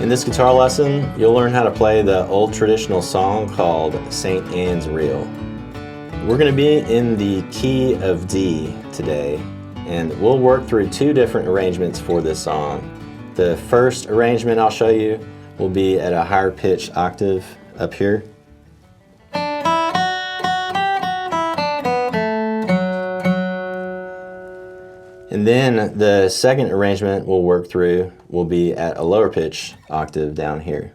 In this guitar lesson, you'll learn how to play the old traditional song called St. Anne's Reel. We're going to be in the key of D today, and we'll work through two different arrangements for this song. The first arrangement I'll show you will be at a higher pitch octave up here. And then the second arrangement we'll work through will be at a lower pitch octave down here.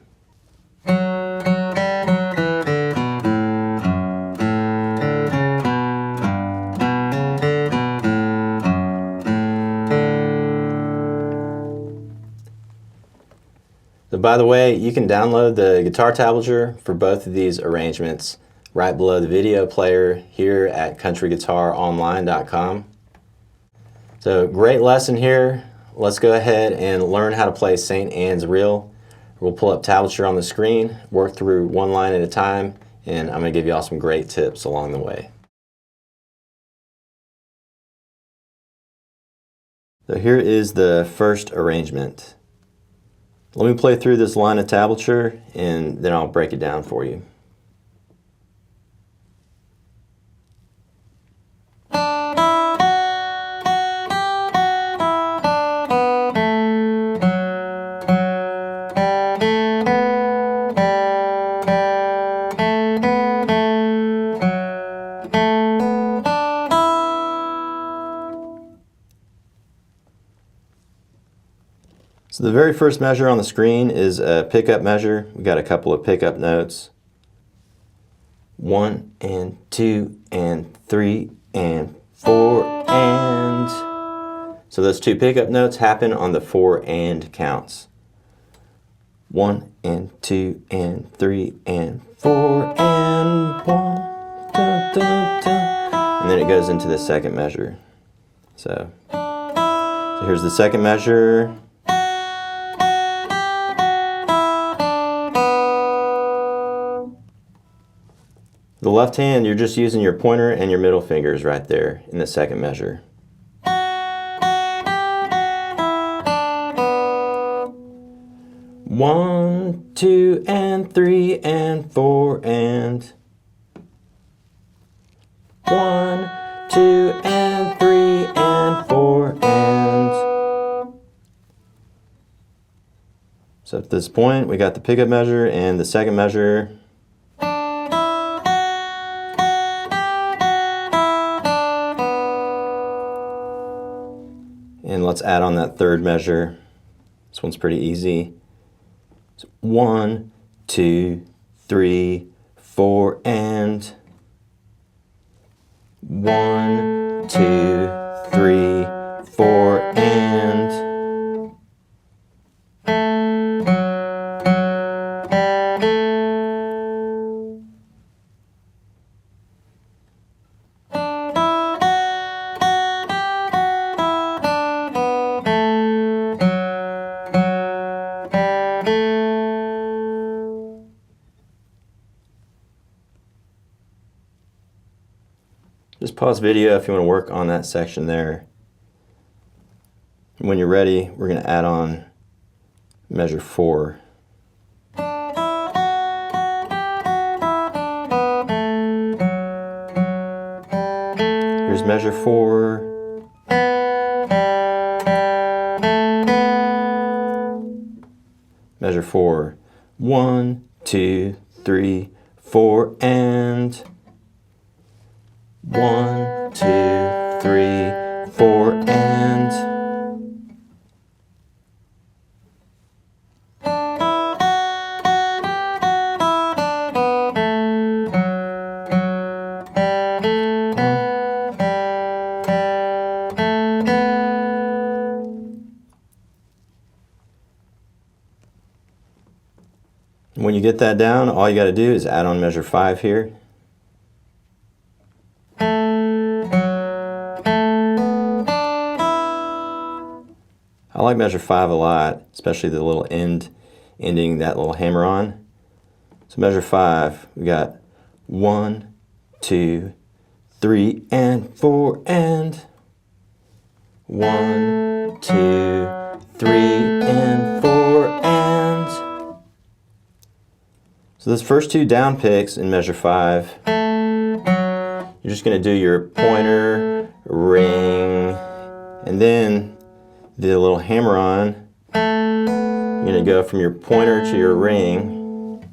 So by the way, you can download the guitar tablature for both of these arrangements right below the video player here at countryguitaronline.com. So great lesson here. Let's go ahead and learn how to play St. Anne's Reel. We'll pull up tablature on the screen, work through one line at a time, and I'm going to give you all some great tips along the way. So here is the first arrangement. Let me play through this line of tablature and then I'll break it down for you. So the very first measure on the screen is a pickup measure. We got a couple of pickup notes. 1 and 2 and 3 and 4 and. So those two pickup notes happen on the 4 and counts. 1 and 2 and 3 and 4 and 1. Dun, dun, dun. And then it goes into the second measure. So here's the second measure. The left hand, you're just using your pointer and your middle fingers right there in the second measure. One, 2, and 3, and 4, and 1, 2, and 3, and 4, and. So at this point, we got the pickup measure and the second measure. And let's add on that third measure. This one's pretty easy. So 1, 2, 3, 4, and 1, 2, 3, 4, and. Just pause video if you want to work on that section there. When you're ready, we're going to add on measure 4. Here's measure 4. Measure 4. 1, 2, 3, 4, and. 1, 2, 3, 4, and. When you get that down, all you got to do is add on measure 5 here. I like measure 5 a lot, especially the little ending that little hammer on. So measure 5, we got 1, 2, 3, and 4, and 1, 2, 3, and 4, and So those first two down picks in measure 5, you're just going to do your pointer, ring, and then the little hammer-on. You're going to go from your pointer to your ring.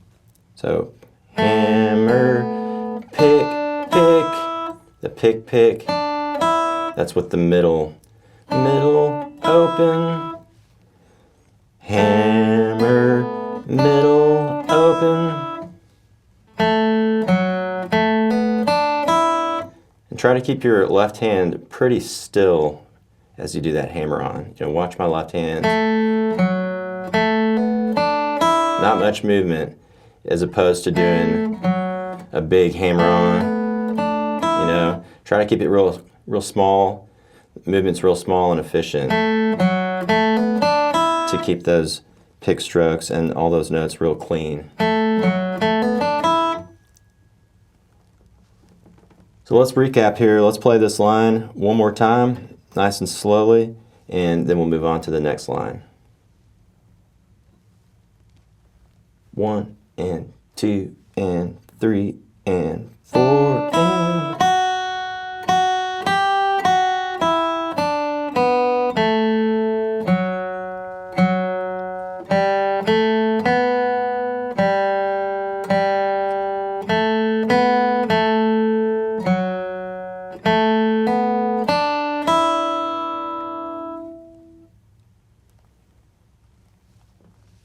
So hammer, pick, pick, the pick, pick. That's what the middle open, hammer, middle open. And try to keep your left hand pretty still as you do that hammer on. You know, watch my left hand. Not much movement as opposed to doing a big hammer on. You know, try to keep it real small. Movement's real small and efficient to keep those pick strokes and all those notes real clean. So let's recap here. Let's play this line one more time, nice and slowly, and then we'll move on to the next line. 1 and 2 and 3 and 4 and...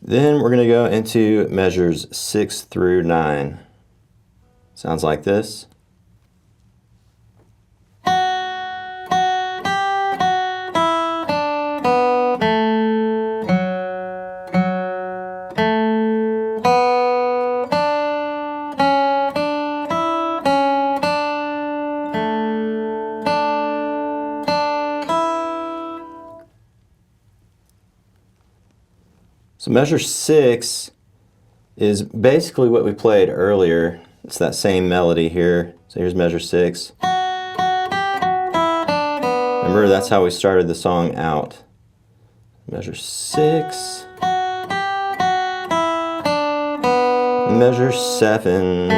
Then we're going to go into measures 6 through 9. Sounds like this. So measure 6 is basically what we played earlier. It's that same melody here. So here's measure 6. Remember, that's how we started the song out. Measure 6. Measure 7.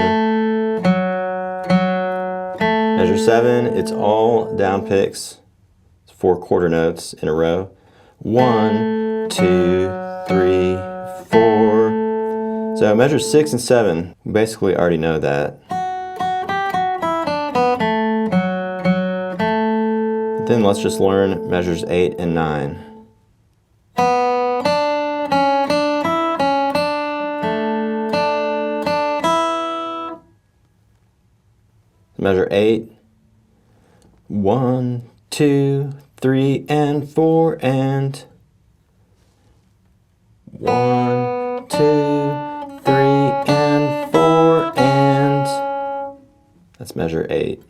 Measure 7, it's all down picks. It's 4 quarter notes in a row. 1, 2, 3, 4. So measure 6 and 7, we basically already know that. Then let's just learn measures 8 and 9. Measure 8. 1, 2, 3, and 4, and 1, 2, 3, and 4, and that's measure 8.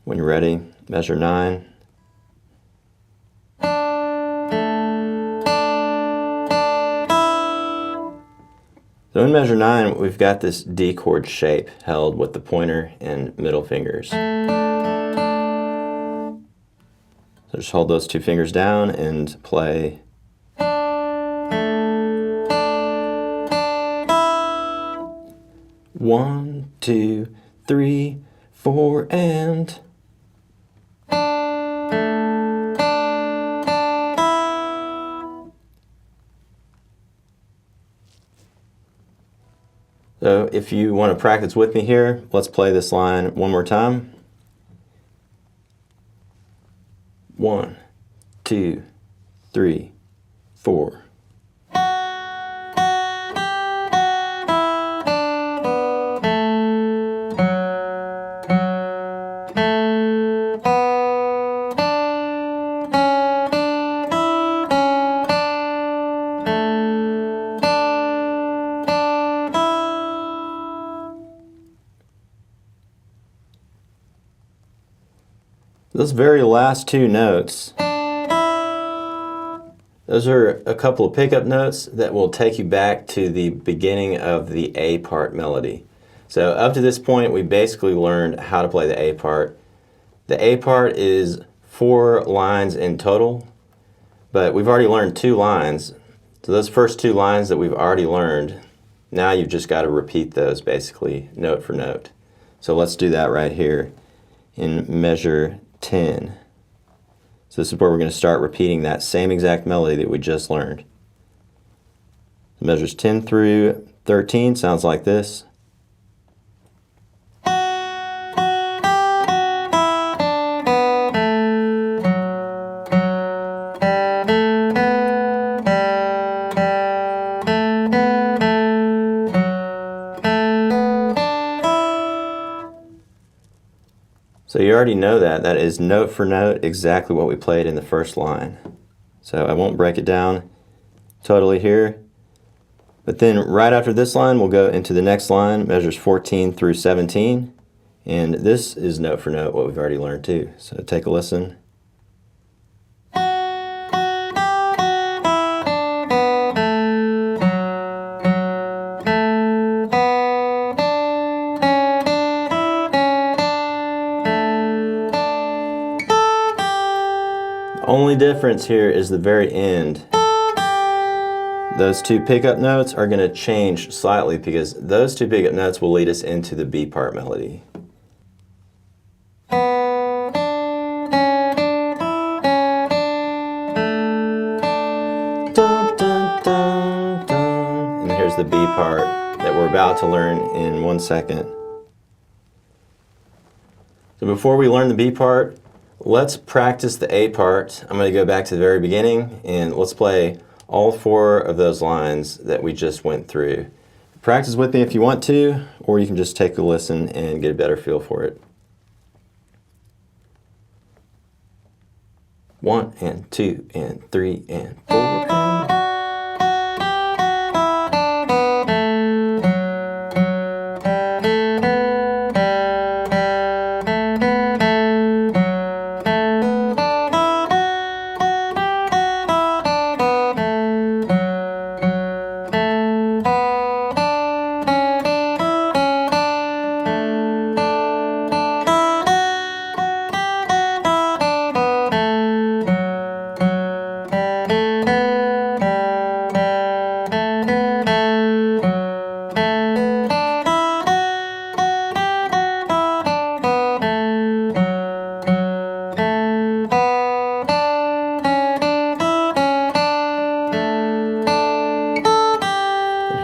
When you're ready, measure 9. So in measure 9, we've got this D chord shape held with the pointer and middle fingers. So just hold those 2 fingers down and play. One, 2, 3, 4, and... So if you want to practice with me here, let's play this line one more time. 1, 2, 3, 4. Those very last 2 notes, those are a couple of pickup notes that will take you back to the beginning of the A part melody. So up to this point, we basically learned how to play the A part. The A part is 4 lines in total, but we've already learned 2 lines. So those first 2 lines that we've already learned, now you've just got to repeat those basically note for note. So let's do that right here in measure 10. So this is where we're going to start repeating that same exact melody that we just learned. Measures 10 through 13 sounds like this. So you already know that. That is note for note exactly what we played in the first line. So I won't break it down totally here. But then right after this line, we'll go into the next line, measures 14 through 17. And this is note for note what we've already learned too. So take a listen. The only difference here is the very end. Those 2 pickup notes are going to change slightly because those 2 pickup notes will lead us into the B part melody. Dun, dun, dun, dun. And here's the B part that we're about to learn in 1 second. So before we learn the B part, let's practice the A part. I'm going to go back to the very beginning and let's play all 4 of those lines that we just went through. Practice with me if you want to, or you can just take a listen and get a better feel for it. 1 and 2 and 3 and 4.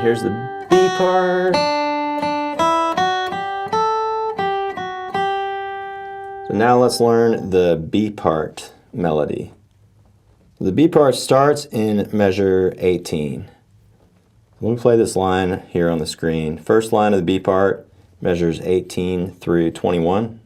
Here's the B part. So now let's learn the B part melody. The B part starts in measure 18. Let me play this line here on the screen. First line of the B part measures 18 through 21.